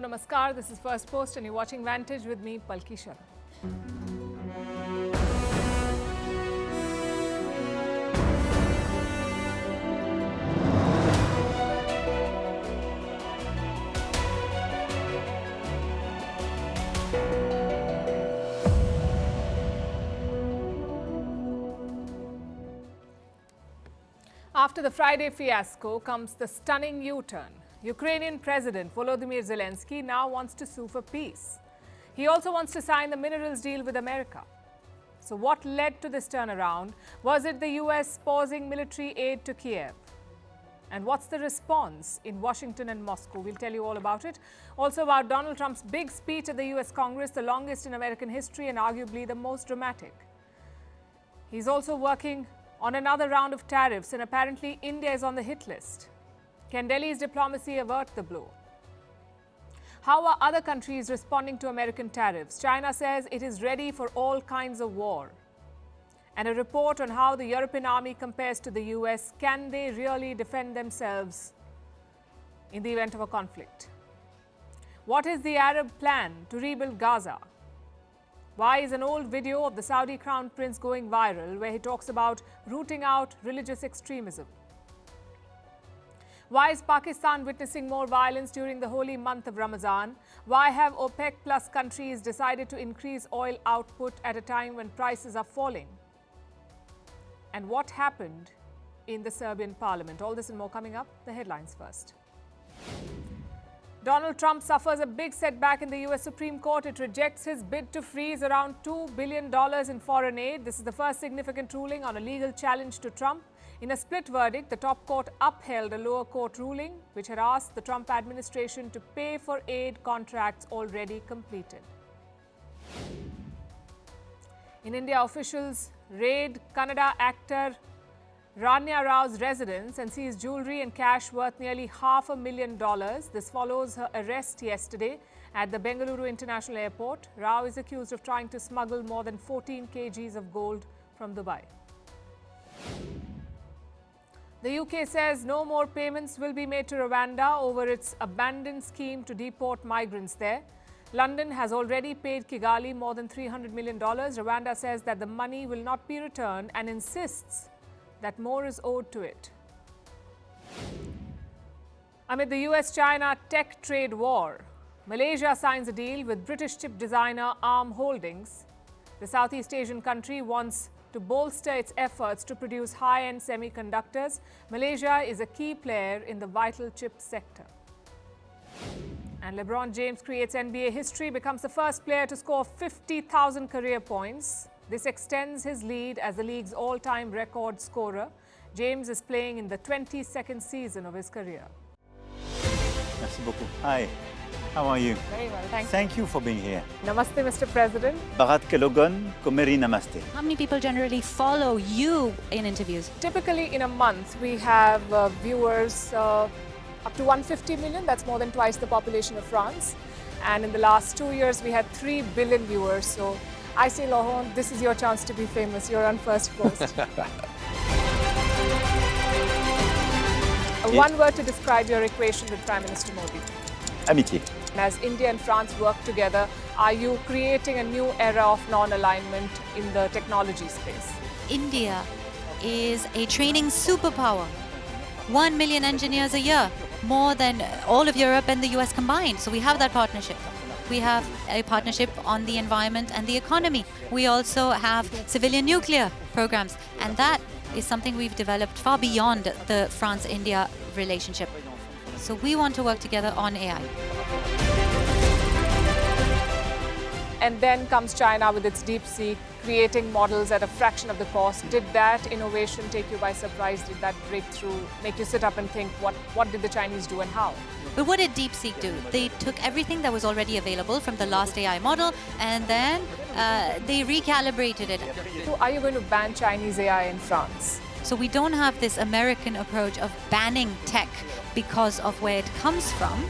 namaskar. This is Firstpost and you're watching Vantage with me, Palki Sharma. After the Friday fiasco comes the stunning U-turn. Ukrainian President Volodymyr Zelensky now wants to sue for peace. He also wants to sign the minerals deal with America. So what led to this turnaround? Was it the US pausing military aid to Kiev? And what's the response in Washington and Moscow? We'll tell you all about it. Also about Donald Trump's big speech at the US Congress, the longest in American history and arguably the most dramatic. He's also working on another round of tariffs, and apparently India is on the hit list. Can Delhi's diplomacy avert the blow? How are other countries responding to American tariffs? China says it is ready for all kinds of war. And a report on how the European army compares to the US. Can they really defend themselves in the event of a conflict? What is the Arab plan to rebuild Gaza? Why is an old video of the Saudi Crown Prince going viral where he talks about rooting out religious extremism? Why is Pakistan witnessing more violence during the holy month of Ramadan? Why have OPEC plus countries decided to increase oil output at a time when prices are falling? And what happened in the Serbian parliament? All this and more coming up. The headlines first. Donald Trump suffers a big setback in the US Supreme Court. It rejects his bid to freeze around $2 billion in foreign aid. This is the first significant ruling on a legal challenge to Trump. In a split verdict, the top court upheld a lower court ruling which had asked the Trump administration to pay for aid contracts already completed. In India, officials raid Kannada actor Ranya Rao's residence and seized jewellery and cash worth nearly $500,000. This follows her arrest yesterday at the Bengaluru International Airport. Rao is accused of trying to smuggle more than 14 kgs of gold from Dubai. The UK says no more payments will be made to Rwanda over its abandoned scheme to deport migrants there. London has already paid Kigali more than $300 million. Rwanda says that the money will not be returned and insists that more is owed to it. Amid the US-China tech trade war, Malaysia signs a deal with British chip designer ARM Holdings. The Southeast Asian country wants to bolster its efforts to produce high-end semiconductors. Malaysia is a key player in the vital chip sector. And LeBron James creates NBA history, becomes the first player to score 50,000 career points. This extends his lead as the league's all-time record scorer. James is playing in the 22nd season of his career. Merci beaucoup. Hi, how are you? Very well, thank you. Thank you for being here. Namaste, Mr. President. Bharat Kelogan, Komeri Namaste. How many people generally follow you in interviews? Typically in a month, we have viewers up to 150 million. That's more than twice the population of France. And in the last 2 years, we had 3 billion viewers. So I say, Lohon, this is your chance to be famous. You're on Firstpost. One word to describe your equation with Prime Minister Modi. Amitié. As India and France work together, are you creating a new era of non-alignment in the technology space? India is a training superpower. 1 million engineers a year, more than all of Europe and the US combined. So we have that partnership. We have a partnership on the environment and the economy. We also have civilian nuclear programs, and that is something we've developed far beyond the France-India relationship. So we want to work together on AI. And then comes China with its DeepSeek, creating models at a fraction of the cost. Did that innovation take you by surprise? Did that breakthrough make you sit up and think, what did the Chinese do and how? But what did DeepSeek do? They took everything that was already available from the last AI model, and then they recalibrated it. So are you going to ban Chinese AI in France? So we don't have this American approach of banning tech because of where it comes from.